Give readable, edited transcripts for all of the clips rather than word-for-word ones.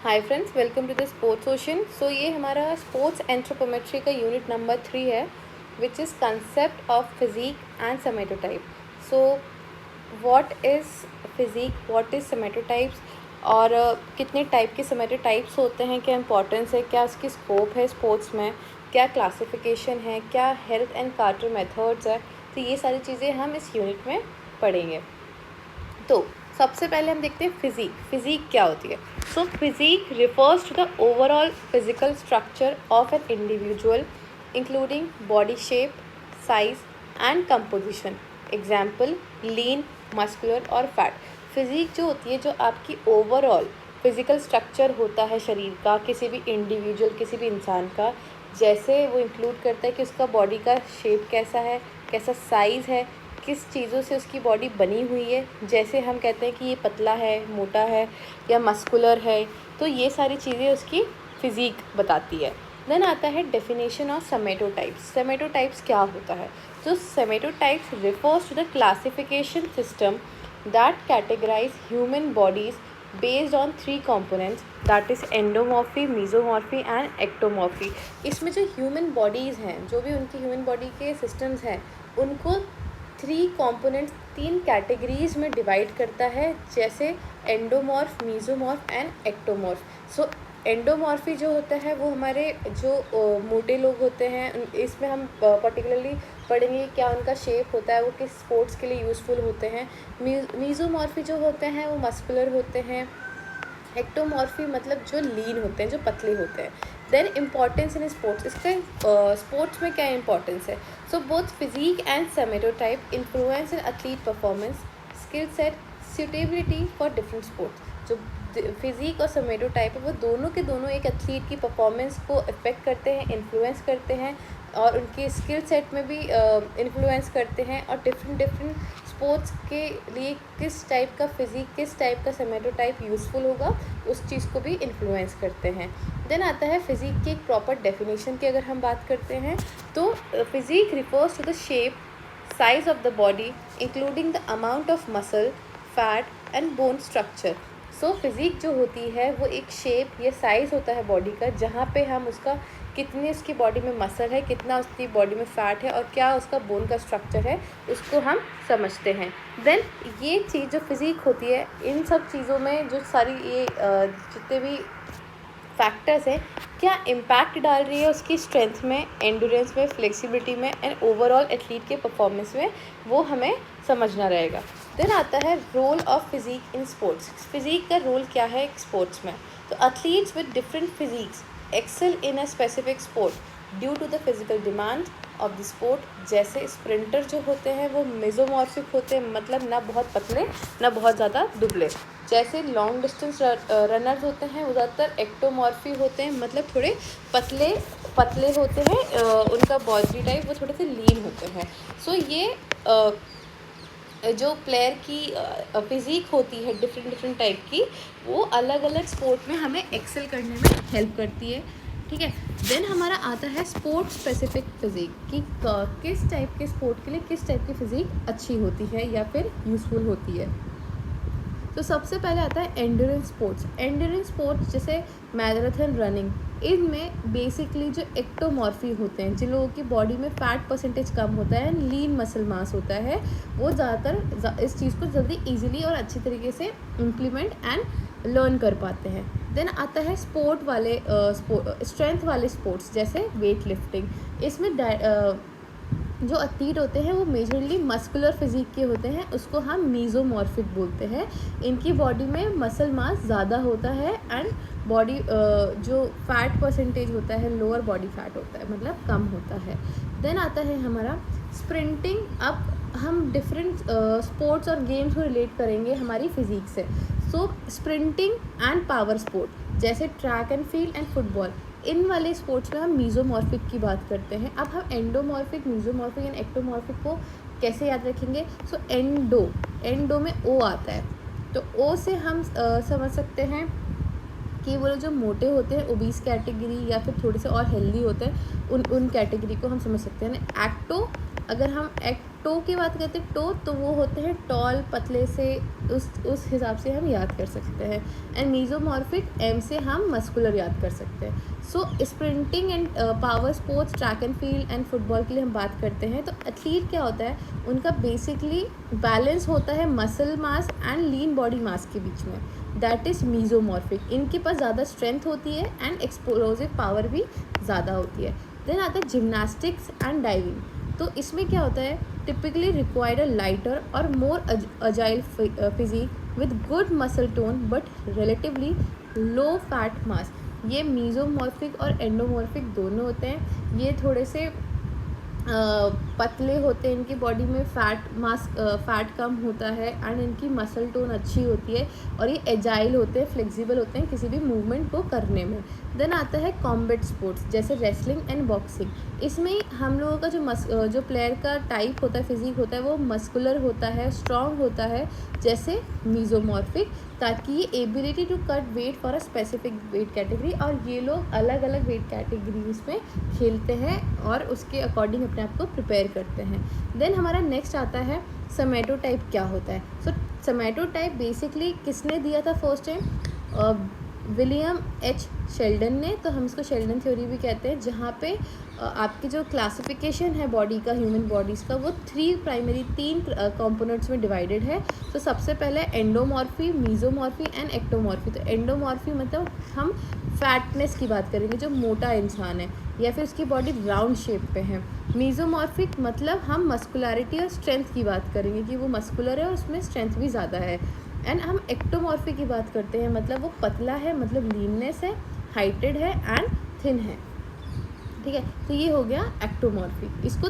Hi friends, welcome to the sports ocean. So ये हमारा sports anthropometry का unit number 3 है, which is concept of physique and somatotype. So what is physique, what is somatotypes और कितने type के सेमेटोटाइप्स होते हैं, क्या इंपॉर्टेंस है, क्या उसकी स्कोप है स्पोर्ट्स में, क्या क्लासिफिकेशन है, क्या हेल्थ एंड काउंटर मेथड्स है। तो ये सारी चीज़ें हम इस यूनिट में पढ़ेंगे। तो सबसे पहले हम देखते हैं फिजिक क्या होती है। So physique refers to the overall physical structure of an individual including body shape, size and composition. Example lean, muscular और फैट। फिजिक जो होती है, जो आपकी ओवरऑल फिजिकल स्ट्रक्चर होता है शरीर का, किसी भी इंडिविजुअल, किसी भी इंसान का, जैसे वो इंक्लूड करता है कि उसका बॉडी का शेप कैसा है, कैसा साइज़ है, किस चीज़ों से उसकी बॉडी बनी हुई है। जैसे हम कहते हैं कि ये पतला है, मोटा है या मस्कुलर है, तो ये सारी चीज़ें उसकी फिजिक बताती है। देन आता है डेफिनेशन ऑफ सेमेटोटाइप्स। सेमेटोटाइप्स क्या होता है? तो somatotypes refers to the classification system that categorize human bodies based on 3 components, that is endomorphy, mesomorphy and ectomorphy. इसमें जो ह्यूमन बॉडीज़ हैं, जो भी उनकी ह्यूमन बॉडी के सिस्टम्स हैं, उनको 3 कंपोनेंट्स, 3 कैटेगरीज में डिवाइड करता है, जैसे एंडोमॉर्फ, मीजोमॉर्फ एंड एक्टोमॉर्फ। सो एंडोमॉर्फी जो होता है वो हमारे जो मोटे लोग होते हैं, इसमें हम पर्टिकुलरली पढ़ेंगे क्या उनका शेप होता है, वो किस स्पोर्ट्स के लिए यूज़फुल होते हैं। मीजोमॉर्फी जो होते हैं वो मस्कुलर होते हैं। एक्टोमॉर्फी मतलब जो लीन होते हैं, जो पतले होते हैं। देन इम्पॉर्टेंस इन स्पोर्ट्स, इसका स्पोर्ट्स में क्या इंपॉर्टेंस है? So both physique and somatotype influence in athlete performance, skill set, suitability for different sports. जो फिजिक और सेमेटोटाइप है, वो दोनों के दोनों एक एथलीट की परफॉर्मेंस को अफेक्ट करते हैं, इन्फ्लुएंस करते हैं, और उनके स्किल सेट में भी इन्फ्लुएंस करते हैं, और डिफरेंट स्पोर्ट्स के लिए किस टाइप का फिजिक, किस टाइप का सेमेटोटाइप यूज़फुल होगा, उस चीज़ को भी इन्फ्लुएंस करते हैं। देन आता है फिजिक की एक प्रॉपर डेफिनेशन की अगर हम बात करते हैं, तो physique refers to the shape, size of the body including the amount of muscle, fat and bone structure. So physique जो होती है वो एक शेप या साइज़ होता है बॉडी का, जहाँ पे हम उसका कितनी उसकी बॉडी में मसल है, कितना उसकी बॉडी में फ़ैट है और क्या उसका बोन का स्ट्रक्चर है, उसको हम समझते हैं। देन ये चीज़ जो फिजिक होती है, इन सब चीज़ों में जो सारी ये जितने भी फैक्टर्स हैं, क्या इम्पैक्ट डाल रही है उसकी स्ट्रेंथ में, एंडोरेंस में, फ्लेक्सिबिलिटी में एंड ओवरऑल एथलीट के परफॉर्मेंस में, वो हमें समझना रहेगा। देन आता है role of physique in sports. Physique का रोल क्या है स्पोर्ट्स में? तो athletes with different physiques excel in a specific sport due to the physical demand of the sport. जैसे स्प्रिंटर जो होते हैं वो मेसोमॉर्फिक होते हैं, मतलब ना बहुत पतले ना बहुत ज़्यादा दुबले। जैसे लॉन्ग डिस्टेंस रनर्स होते हैं वो ज़्यादातर एक्टोमॉर्फी होते हैं, मतलब थोड़े पतले पतले होते हैं, उनका बॉडी टाइप वो थोड़े से लीन होते हैं। सो ये जो प्लेयर की फिजिक होती है डिफरेंट टाइप की, वो अलग अलग स्पोर्ट में हमें एक्सेल करने में हेल्प करती है। ठीक है। देन हमारा आता है स्पोर्ट स्पेसिफिक फिजिक, कि किस टाइप के स्पोर्ट के लिए किस टाइप की फिजिक अच्छी होती है या फिर यूज़फुल होती है। तो सबसे पहले आता है एंड्योरेंस स्पोर्ट्स। एंड्योरेंस स्पोर्ट्स जैसे मैराथन, रनिंग, इनमें बेसिकली जो एक्टोमॉर्फी होते हैं, जिन लोगों की बॉडी में फ़ैट परसेंटेज कम होता है, लीन मसल मास होता है, वो ज़्यादातर इस चीज़ को जल्दी ईजिली और अच्छी तरीके से इम्प्लीमेंट एंड लर्न कर पाते हैं। देन आता है स्पोर्ट वाले स्ट्रेंथ वाले स्पोर्ट्स जैसे वेट लिफ्टिंग। इसमें जो एथलीट होते हैं वो मेजरली मस्कुलर फिजिक के होते हैं, उसको हम मीजोमॉर्फिक बोलते हैं। इनकी बॉडी में मसल मास ज़्यादा होता है एंड बॉडी जो फैट परसेंटेज होता है, लोअर बॉडी फैट होता है, मतलब कम होता है। देन आता है हमारा स्प्रिंटिंग। अब हम डिफरेंट स्पोर्ट्स और गेम्स को रिलेट करेंगे हमारी फिजिक से। So sprinting and power sport जैसे track and field and football, इन वाले स्पोर्ट्स में हम मीजोमॉर्फिक की बात करते हैं। अब हम एंडोमॉर्फिक, मीजोमॉर्फिक एंड एक्टोमॉर्फिक को कैसे याद रखेंगे? सो एंडो में ओ आता है, तो ओ से हम समझ सकते हैं कि वो जो मोटे होते हैं, ओबीस कैटेगरी, या फिर थोड़े से और हेल्दी होते हैं, उन कैटेगरी को हम समझ सकते हैं। एक्टो, अगर हम टो की बात करते हैं, टो तो वो होते हैं टॉल, पतले से, उस हिसाब से हम याद कर सकते हैं। एंड मीजोमॉर्फिक, एम से हम मस्कुलर याद कर सकते हैं। So sprinting and power sports, track and field and football के लिए हम बात करते हैं, तो एथलीट क्या होता है, उनका बेसिकली बैलेंस होता है muscle mass and lean body mass के बीच में, दैट इज़ मीजोमॉर्फिक। इनके पास ज़्यादा स्ट्रेंथ होती है एंड एक्सप्लोसिव पावर भी ज़्यादा होती है। देन आता है जिम्नास्टिक्स एंड डाइविंग, तो इसमें क्या होता है, टिपिकली रिक्वायर्ड अ लाइटर और more agile physique with good muscle tone but relatively low fat mass. ये मीजोमॉर्फिक और एंडोमॉर्फिक दोनों होते हैं। ये थोड़े से पतले होते हैं, इनकी बॉडी में फैट कम होता है एंड इनकी मसल टोन अच्छी होती है, और ये एजाइल होते हैं, फ्लेक्सिबल होते हैं किसी भी मूवमेंट को करने में। देन आता है कॉम्बैट स्पोर्ट्स जैसे रेसलिंग एंड बॉक्सिंग। इसमें हम लोगों का जो प्लेयर का टाइप होता है, फिजिक होता है, वो मस्कुलर होता है, स्ट्रॉन्ग होता है जैसे मीजोमॉर्फिक, ताकि ये ability to cut weight for a specific weight category, और ये लोग अलग अलग वेट कैटेगरीज में खेलते हैं और उसके अकॉर्डिंग अपने आप को प्रिपेयर करते हैं। देन हमारा नेक्स्ट आता है सोमैटोटाइप क्या होता है। सो सोमैटोटाइप बेसिकली किसने दिया था first time, William H Sheldon ने, तो हम इसको शेल्डन थ्योरी भी कहते हैं, जहाँ पे आपकी जो क्लासिफिकेशन है बॉडी का, ह्यूमन बॉडीज़ का, वो तीन कंपोनेंट्स में डिवाइडेड है। तो सबसे पहले एंडोमॉर्फी, मीजोमॉर्फी एंड एक्टोमॉर्फी। तो एंडोमॉर्फी मतलब हम फैटनेस की बात करेंगे, जो मोटा इंसान है या फिर उसकी बॉडी राउंड शेप पे है। मीजोमॉर्फिक मतलब हम मस्कुलरिटी और स्ट्रेंथ की बात करेंगे कि वो मस्कुलर है और उसमें स्ट्रेंथ भी ज़्यादा है। एंड हम एक्टोमॉर्फी की बात करते हैं, मतलब वो पतला है, मतलब लीननेस है, हाइटेड है एंड थिन है। ठीक है, तो ये हो गया एक्टोमॉर्फी। इसको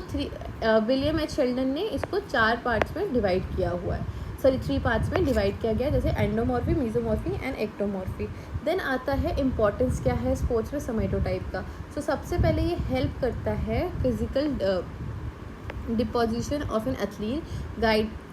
विलियम एच शेल्डन ने इसको 4 पार्ट्स में डिवाइड किया हुआ है, 3 पार्ट्स में डिवाइड किया गया, जैसे एंडोमॉर्फी, मीजोमॉर्फी एंड एक्टोमॉर्फी। देन आता है इम्पॉर्टेंस क्या है स्पोर्ट्स में सोमैटोटाइप का। सो सबसे पहले ये हेल्प करता है physical disposition of an athlete,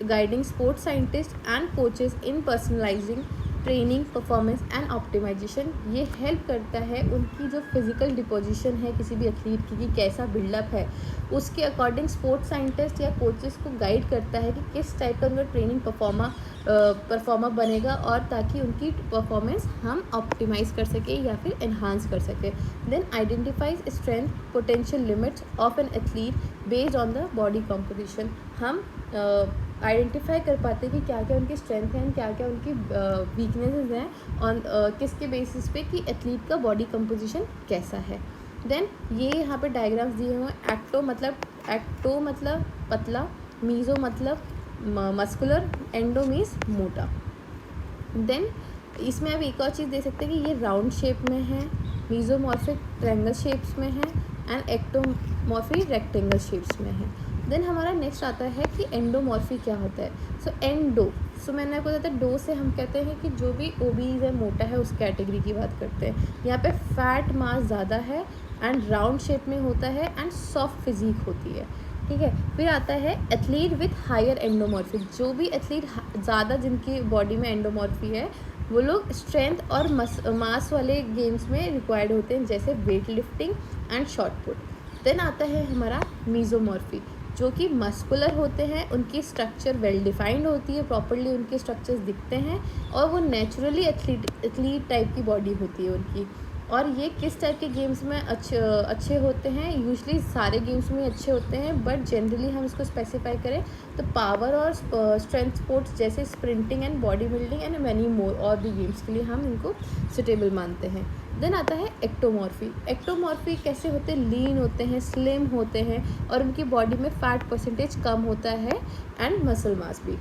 guiding sports scientists and coaches in personalizing training, performance and optimization. ये हेल्प करता है उनकी जो फिजिकल डिपोजिशन है किसी भी एथलीट की, कि कैसा बिल्डअप है, उसके अकॉर्डिंग स्पोर्ट्स साइंटिस्ट या कोचेस को गाइड करता है कि किस टाइप का उनका ट्रेनिंग परफॉर्मर बनेगा, और ताकि उनकी परफॉर्मेंस हम ऑप्टिमाइज़ कर सकें या फिर एनहांस कर सकें। Then identifies strength potential limits of an athlete based on the body composition. हम आइडेंटिफाई कर पाते हैं कि क्या क्या उनकी स्ट्रेंथ है, क्या क्या उनकी वीकनेसेस हैं, ऑन किसके बेसिस पे कि एथलीट का बॉडी कंपोजिशन कैसा है। देन ये यहाँ पे डायग्राम्स दिए हुए हैं। एक्टो मतलब पतला, मीज़ो मतलब मस्कुलर, एंडो मीन्स मोटा। देन इसमें अब एक और चीज़ दे सकते हैं कि ये राउंड शेप में है, मीज़ोमॉर्फिक ट्रायंगल शेप्स में है एंड एक्टोमॉर्फी रेक्टेंगल शेप्स में है। देन हमारा नेक्स्ट आता है कि एंडोमॉर्फी क्या होता है। सो मैंने आपको बताया डो से हम कहते हैं कि जो भी ओबीज है, मोटा है, उस कैटेगरी की बात करते हैं। यहाँ पे फैट मास ज़्यादा है एंड राउंड शेप में होता है एंड सॉफ्ट फिजिक होती है। ठीक है, फिर आता है एथलीट विथ हायर एंडोमॉर्फी। जो भी एथलीट ज़्यादा जिनकी बॉडी में एंडोमॉर्फी है, वो लोग स्ट्रेंथ और मास वाले गेम्स में रिक्वायर्ड होते हैं, जैसे weight lifting and shot put. Then आता है हमारा मीज़ोमॉर्फी, जो कि मस्कुलर होते हैं, उनकी स्ट्रक्चर वेल डिफाइंड होती है, प्रॉपर्ली उनके स्ट्रक्चर्स दिखते हैं, और वो नेचुरली एथलीट टाइप की बॉडी होती है उनकी। और ये किस टाइप के गेम्स में अच्छे होते हैं, यूजुअली सारे गेम्स में अच्छे होते हैं, बट जनरली हम इसको स्पेसिफाई करें तो पावर और स्ट्रेंथ स्पोर्ट्स जैसे sprinting and body building and many more और भी गेम्स के लिए हम इनको सुटेबल मानते हैं। देन आता है एक्टोमॉर्फी। एक्टोमॉर्फी कैसे होते हैं, लीन होते हैं, स्लिम होते हैं, और उनकी बॉडी में फैट परसेंटेज कम होता है एंड मसल मास भी।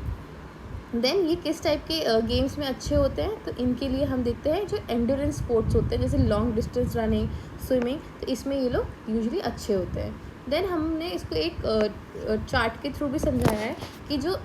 देन ये किस टाइप के गेम्स में अच्छे होते हैं, तो इनके लिए हम देखते हैं जो एंड्योरेंस स्पोर्ट्स होते हैं, जैसे लॉन्ग डिस्टेंस रनिंग, स्विमिंग, तो इसमें ये लोग यूजुअली अच्छे होते हैं। देन हमने इसको एक चार्ट के थ्रू भी समझाया है कि जो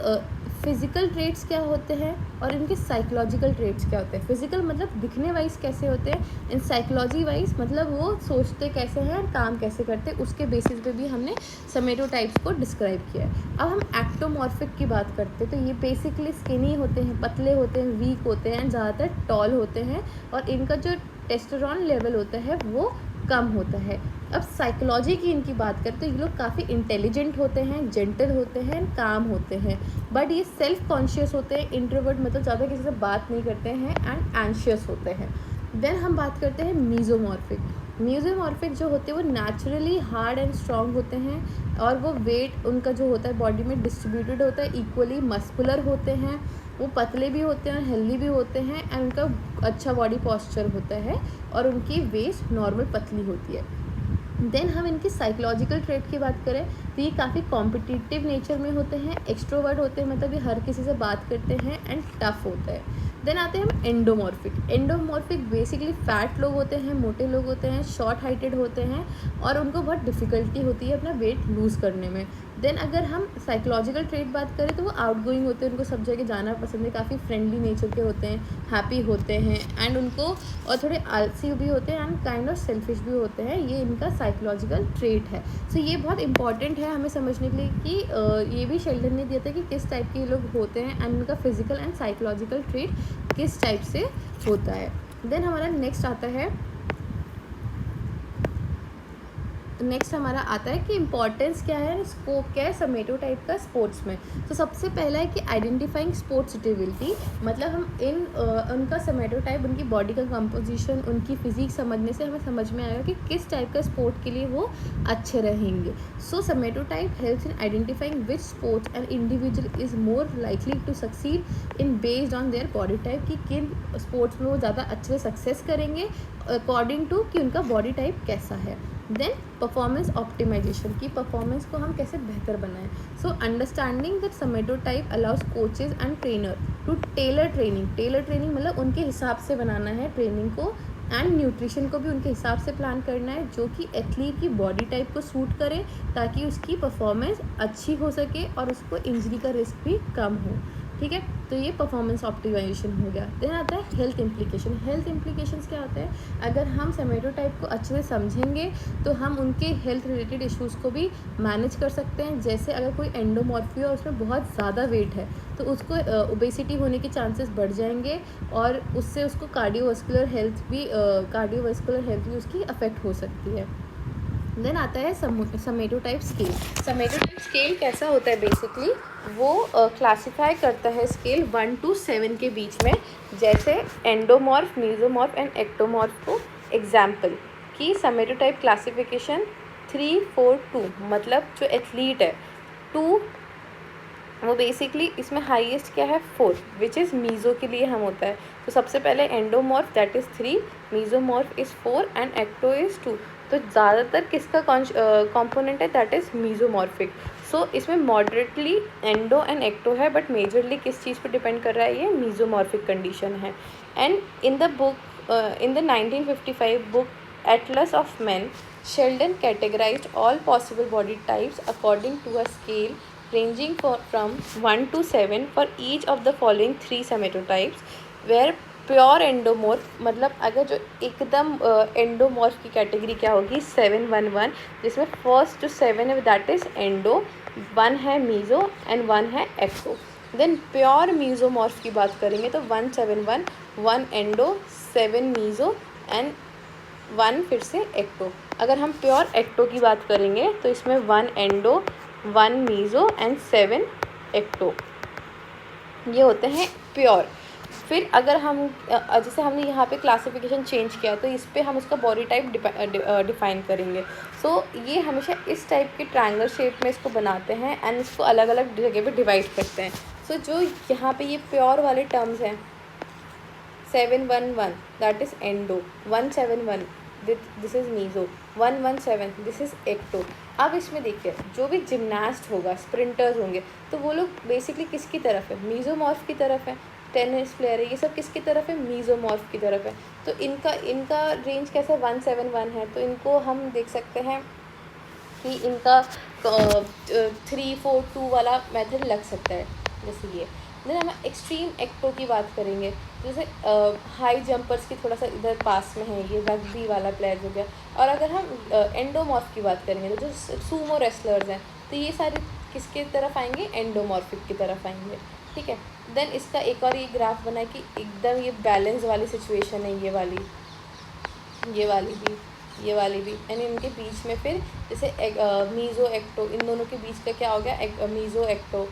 फिज़िकल ट्रेट्स क्या होते हैं और इनके साइकोलॉजिकल ट्रेट्स क्या होते हैं। फिज़िकल मतलब दिखने वाइज कैसे होते हैं, इन साइकोलॉजी वाइज मतलब वो सोचते कैसे हैं और काम कैसे करते हैं, उसके बेसिस पे भी हमने सोमैटोटाइप्स को डिस्क्राइब किया है। अब हम एक्टोमॉर्फिक की बात करते हैं, तो ये बेसिकली स्किनी होते हैं, पतले होते हैं, वीक होते हैं, ज़्यादातर टॉल होते हैं, और इनका जो टेस्टोस्टेरोन लेवल होता है वो कम होता है। अब साइकोलॉजी की इनकी बात करें तो ये लोग काफ़ी इंटेलिजेंट होते हैं, जेंटल होते हैं, काम होते हैं, बट ये सेल्फ कॉन्शियस होते हैं, इंट्रोवर्ट मतलब ज़्यादा किसी से बात नहीं करते हैं, एंड एंशियस होते हैं। देन हम बात करते हैं मीजोमॉर्फिक। मीजोमॉर्फिक जो होते हैं वो नेचुरली हार्ड एंड स्ट्रॉन्ग होते हैं, और वो वेट उनका जो होता है बॉडी में डिस्ट्रीब्यूटेड होता है, इक्वली मस्कुलर होते हैं, वो पतले भी होते हैं, हेल्दी भी होते हैं, एंड उनका अच्छा बॉडी पॉस्चर होता है, और उनकी वेस्ट नॉर्मल पतली होती है। देन हम इनकी साइकोलॉजिकल ट्रेट की बात करें तो ये काफ़ी कॉम्पिटिटिव नेचर में होते हैं, एक्सट्रोवर्ट होते हैं, मतलब ये हर किसी से बात करते हैं, एंड टफ होता है। देन आते हैं हम एंडोमॉर्फिक। एंडोमॉर्फिक बेसिकली फैट लोग होते हैं, मोटे लोग होते हैं, शॉर्ट हाइटेड होते हैं, और उनको बहुत डिफ़िकल्टी होती है अपना वेट लूज़ करने में। देन अगर हम साइकोलॉजिकल ट्रेट बात करें तो वो आउटगोइंग होते हैं, उनको सब जगह जाना पसंद है, काफ़ी फ्रेंडली नेचर के होते हैं, हैप्पी होते हैं, एंड उनको और थोड़े आलसी भी होते हैं, एंड काइंड ऑफ सेल्फिश भी होते हैं। ये इनका साइकोलॉजिकल ट्रेट है। सो ये बहुत इंपॉर्टेंट है हमें समझने के लिए कि ये भी शेल्डन ने दिया था कि किस टाइप के ये लोग होते हैं, एंड उनका फिजिकल एंड साइकोलॉजिकल ट्रेट किस टाइप से होता है। देन हमारा नेक्स्ट हमारा आता है कि इंपॉर्टेंस क्या है, स्कोप क्या है समेटो टाइप का स्पोर्ट्स में। तो सबसे पहला है कि आइडेंटिफाइंग स्पोर्ट्स सुटेबिलिटी, मतलब हम उनका समेटो टाइप, उनकी बॉडी का कंपोजिशन, उनकी फिजिक समझने से हमें समझ में आएगा कि किस टाइप का स्पोर्ट के लिए वो अच्छे रहेंगे। So somatotype helps in identifying which sports an individual is more likely to succeed in based on their body type, कि किन स्पोर्ट्स में वो ज़्यादा अच्छे से सक्सेस करेंगे अकॉर्डिंग टू कि उनका बॉडी टाइप कैसा है। देन परफॉर्मेंस ऑप्टिमाइजेशन, की परफॉर्मेंस को हम कैसे बेहतर बनाएं। So understanding that somatotype allows coaches and trainer to tailor training मतलब उनके हिसाब से बनाना है ट्रेनिंग को, एंड न्यूट्रिशन को भी उनके हिसाब से प्लान करना है जो कि एथलीट की बॉडी टाइप को सूट करे, ताकि उसकी परफॉर्मेंस अच्छी हो सके और उसको इंजरी का रिस्क भी कम हो। ठीक है, तो ये परफॉर्मेंस ऑप्टिमाइजेशन हो गया। देन आता है हेल्थ इम्प्लीकेशन। हेल्थ इम्प्लीकेशंस क्या होते हैं, अगर हम समेटो टाइप को अच्छे से समझेंगे तो हम उनके हेल्थ रिलेटेड इश्यूज़ को भी मैनेज कर सकते हैं। जैसे अगर कोई एंडोमॉर्फिया और उसमें बहुत ज़्यादा वेट है तो उसको ओबेसिटी होने के चांसेस बढ़ जाएंगे, और उससे उसको कार्डियोवास्कुलर हेल्थ भी उसकी अफेक्ट हो सकती है। देन आता है समेटो टाइप स्केल। समेटो टाइप स्केल कैसा होता है, बेसिकली वो क्लासीफाई करता है स्केल 1 to 7 के बीच में, जैसे एंडोमॉर्फ, मीजोमॉर्फ एंड एक्टोमॉर्फ को एग्जाम्पल कि समेटो टाइप क्लासिफिकेशन 3, 4, 2, मतलब जो एथलीट है 2 वो बेसिकली इसमें हाईएस्ट क्या है 4, विच इज़ मीज़ो के लिए हम होता है। तो सबसे पहले endomorph that is 3, mesomorph is 4 and ecto is 2। तो ज़्यादातर किसका कंपोनेंट है, दैट इज़ मीज़ोमॉर्फिक। सो इसमें मॉडरेटली एंडो एंड एक्टो है, बट मेजरली किस चीज़ पर डिपेंड कर रहा है, ये मीज़ोमॉर्फिक कंडीशन है। And in the 1955 book Atlas of Man, Sheldon categorized all possible body types according to a scale ranging from 1 to 7 for each of the following 3 sematotypes, where pure endomorph, मतलब अगर जो एकदम endomorph की category क्या होगी 711, जिसमें first जो 7 है दैट इज़ एंडो, 1 है मीज़ो एंड 1 है एक्टो। देन प्योर मीज़ोमॉर्फ की बात करेंगे तो 171, 1 एंडो, 7 मीज़ो एंड 1 फिर से एक्टो। अगर हम प्योर एक्टो की बात करेंगे तो इसमें 1 एंडो, 1 मीज़ो एंड 7 एक्टो, ये होते हैं प्योर। फिर अगर हम जैसे हमने यहाँ पे क्लासिफिकेशन चेंज किया तो इस पे हम उसका बॉडी टाइप डिफाइन करेंगे। सो ये हमेशा इस टाइप के ट्रायंगल शेप में इसको बनाते हैं, एंड इसको अलग अलग जगह पे डिवाइड करते हैं। सो जो यहाँ पे ये प्योर वाले टर्म्स हैं 711 that is endo, 171 this is meso, 117 this is ecto. अब इसमें देखिए जो भी जिमनास्ट होगा, स्प्रिंटर्स होंगे, तो वो लोग बेसिकली किसकी तरफ है, मीज़ोमॉर्फ की तरफ है। टेनिस प्लेयर है, ये सब किसकी तरफ है, मीज़ोमॉर्फ की तरफ है। तो इनका रेंज कैसा 171 है, तो इनको हम देख सकते हैं कि इनका 3, 4, 2 वाला मेथड लग सकता है, जैसे ये। देन हम एक्सट्रीम एक्टो की बात करेंगे, जैसे हाई जंपर्स की थोड़ा सा इधर पास में है, ये रग्बी वाला प्लेयर हो गया। और अगर हम एंडोमॉर्फ की बात करेंगे तो जो सूमो रेसलर्स हैं, तो ये सारे किसके तरफ आएंगे, एंडोमॉर्फिक की तरफ आएंगे। ठीक है, देन इसका एक और ये ग्राफ बना है कि एकदम ये बैलेंस वाली सिचुएशन है, ये वाली भी। ये वाली भी, एंड इनके बीच में फिर जैसे मीज़ो एक्टो, इन दोनों के बीच का क्या हो गया meso ecto.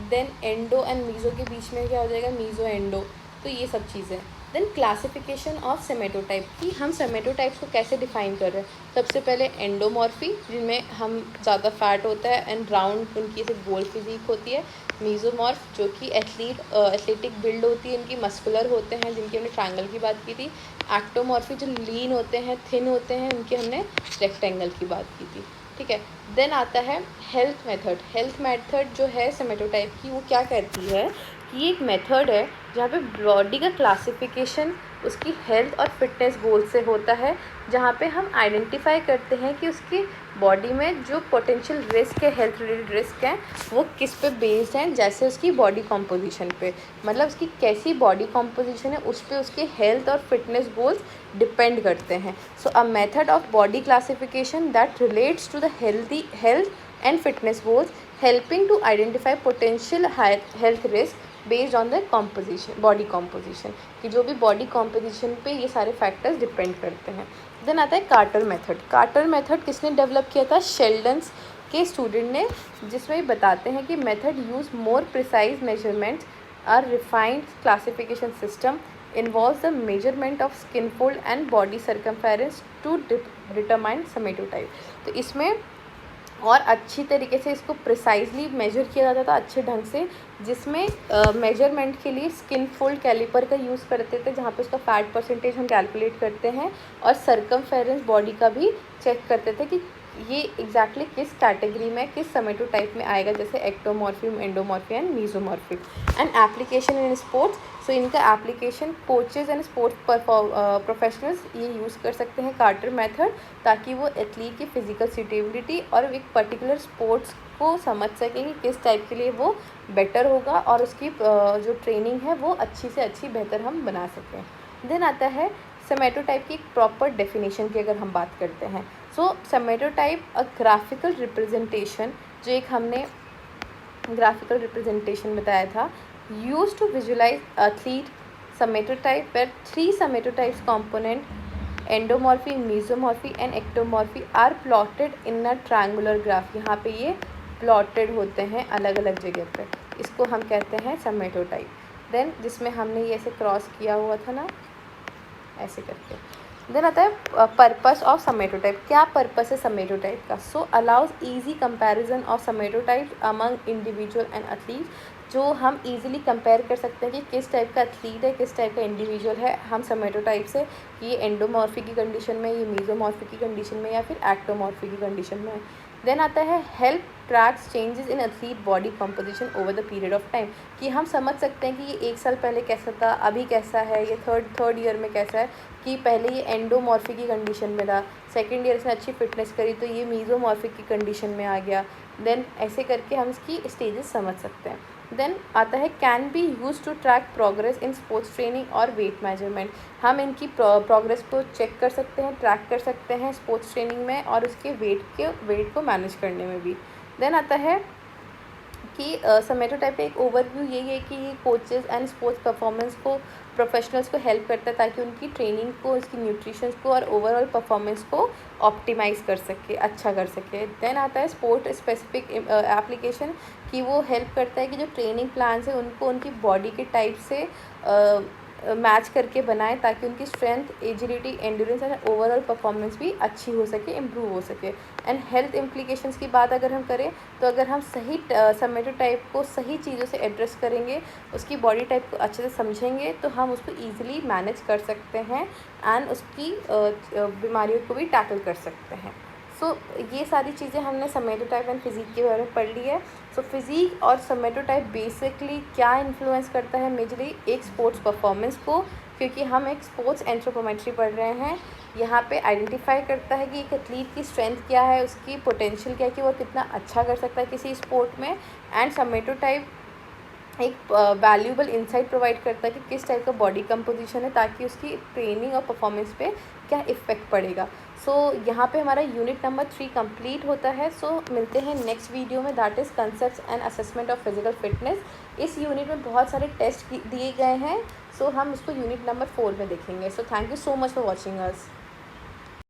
Then endo and meso के बीच में क्या हो जाएगा मीज़ो एंडो। तो ये सब चीज़ें। देन क्लासिफिकेशन ऑफ सेमेटोटाइप, कि हम सेमेटोटाइप्स को कैसे डिफाइन कर रहे हैं। सबसे पहले एंडोमॉर्फी, जिनमें हम ज़्यादा फैट होता है एंड राउंड उनकी ऐसे गोल फिजिक होती है। मीज़ोमॉर्फ जो कि एथलेटिक बिल्ड होती है, इनकी मस्कुलर होते हैं, जिनकी हमने ट्रायंगल की बात की थी। एक्टोमॉर्फी जो लीन होते हैं, थिन होते हैं, उनकी हमने रेक्टेंगल की बात की थी। ठीक है। देन आता है हेल्थ मेथड। हेल्थ मेथड जो है सेमेटोटाइप की, वो क्या कहती है कि ये एक मेथड है जहाँ पे बॉडी का क्लासिफिकेशन उसकी हेल्थ और फिटनेस गोल से होता है, जहाँ पे हम आइडेंटिफाई करते हैं कि उसकी बॉडी में जो पोटेंशियल रिस्क है, हेल्थ रिलेटेड रिस्क हैं, वो किस पे बेस्ड हैं। जैसे उसकी बॉडी कॉम्पोजिशन पे, मतलब उसकी कैसी बॉडी कॉम्पोजिशन है उस पे उसके हेल्थ और फिटनेस गोल्स डिपेंड करते हैं। So a method of body classification that relates to the health and fitness goals, helping to identify potential health risk based on the composition, body composition, कि जो भी बॉडी कॉम्पोजिशन पे ये सारे factors depend करते हैं। देन आता है कार्टर मेथड। कार्टर मेथड किसने डेवलप किया था? शेल्डन्स के स्टूडेंट ने, जिसमें ये बताते हैं कि method use more precise measurements are refined classification system involves the measurement of skin fold and body circumference to determine सेमेटोटाइप। तो इसमें और अच्छी तरीके से इसको प्रिसाइजली मेजर किया जाता था, अच्छे ढंग से, जिसमें मेजरमेंट के लिए स्किन फोल्ड कैलिपर का यूज़ करते थे, जहाँ पे उसका फैट परसेंटेज हम कैलकुलेट करते हैं, और सरकमफेरेंस बॉडी का भी चेक करते थे कि ये एग्जैक्टली किस कैटेगरी में, किस सेमेटोटाइप में आएगा, जैसे ectomorphy, endomorphy and mesomorphy. And application in sports, so इनका application coaches and sports professionals ये यूज़ कर सकते हैं कार्टर मेथड, ताकि वो एथलीट की फ़िज़िकल सूटेबिलिटी और एक पर्टिकुलर स्पोर्ट्स को समझ सकें कि किस टाइप के लिए वो बेटर होगा, और उसकी जो ट्रेनिंग है वो अच्छी से अच्छी बेहतर हम बना सकें। देन आता है सेमेटोटाइप की एक प्रॉपर डेफिनेशन की अगर हम बात करते हैं। सो सेमेटोटाइप अ ग्राफिकल रिप्रेजेंटेशन, जो एक हमने ग्राफिकल रिप्रेजेंटेशन बताया था, use to visualize athlete somatotype where 3 somatotypes component endomorphy, mesomorphy and ectomorphy are plotted in a triangular graph. यहाँ पे ये प्लॉटेड होते हैं अलग अलग जगह पे, इसको हम कहते हैं सेमेटोटाइप। देन जिसमें हमने ये ऐसे क्रॉस किया हुआ था ना, ऐसे करके। देन आता है पर्पस ऑफ सेमेटोटाइप। क्या पर्पस है सेमेटोटाइप का? So allows easy comparison of somatotype among individual and athlete, जो हम इजीली कंपेयर कर सकते हैं कि किस टाइप का एथलीट है, किस टाइप का इंडिविजुअल है, हम सेमेटोटाइप से, कि ये एंडोमॉर्फी की कंडीशन में, ये मीज़ोमॉर्फी की कंडीशन में, या फिर एक्टोमॉर्फी की कंडीशन में। देन आता है help tracks changes in athlete body composition over the period of time, कि हम समझ सकते हैं कि ये 1 साल पहले कैसा था, अभी कैसा है, ये थर्ड ईयर में कैसा है, कि पहले ये एंडोमॉर्फी की कंडीशन में था, सेकेंड ईयर इसने अच्छी फिटनेस करी तो ये मीज़ोमॉर्फी की कंडीशन में आ गया। देन ऐसे करके हम इसकी स्टेजेस समझ सकते हैं। देन आता है can be use to track progress in sports training और वेट मेजरमेंट, हम इनकी प्रोग्रेस को चेक कर सकते हैं, ट्रैक कर सकते हैं स्पोर्ट्स ट्रेनिंग में, और उसके वेट को मैनेज करने में भी। देन आता है कि सेमेटोटाइप का एक ओवरव्यू यही है कि ये कोचेज़ एंड स्पोर्ट्स परफॉर्मेंस को, प्रोफेशनल्स को हेल्प करता है, ताकि उनकी ट्रेनिंग को, इसकी न्यूट्रिशंस को और ओवरऑल परफॉर्मेंस को ऑप्टिमाइज़ कर सके, अच्छा कर सके। देन आता है स्पोर्ट स्पेसिफिक एप्लीकेशन, कि वो हेल्प करता है कि जो ट्रेनिंग प्लान्स है उनको उनकी बॉडी के टाइप से मैच करके बनाए, ताकि उनकी strength, agility, endurance and overall performance भी अच्छी हो सके, इम्प्रूव हो सके। एंड हेल्थ इम्प्लीकेशंस की बात अगर हम करें, तो अगर हम सही सेमेटोटाइप को सही चीज़ों से एड्रेस करेंगे, उसकी बॉडी टाइप को अच्छे से समझेंगे, तो हम उसको ईजिली मैनेज कर सकते हैं एंड उसकी बीमारियों को भी टैकल कर सकते हैं। सो ये सारी चीज़ें हमने सेमेटोटाइप एंड फिज़िक के बारे में पढ़ ली है। सो फिज़िक और सेमेटोटाइप बेसिकली क्या इन्फ्लुएंस करता है मेजरली एक स्पोर्ट्स परफॉर्मेंस को, क्योंकि हम एक स्पोर्ट्स एंथ्रोपोमेट्री पढ़ रहे हैं। यहाँ पे आइडेंटिफाई करता है कि एक एथलीट की स्ट्रेंथ क्या है, उसकी पोटेंशियल क्या है, कि वो कितना अच्छा कर सकता है किसी स्पोर्ट में। एंड सेमेटोटाइप एक वैल्यूएबल इंसाइट प्रोवाइड करता है कि किस टाइप का बॉडी कंपोजिशन है, ताकि उसकी ट्रेनिंग और परफॉर्मेंस पे क्या इफ़ेक्ट पड़ेगा। सो यहाँ पे हमारा यूनिट नंबर 3 कंप्लीट होता है। सो मिलते हैं नेक्स्ट वीडियो में, that is concepts and assessment of physical fitness. इस यूनिट में बहुत सारे टेस्ट दिए गए हैं, सो हम उसको यूनिट नंबर 4 में देखेंगे। So thank you so much for watching us.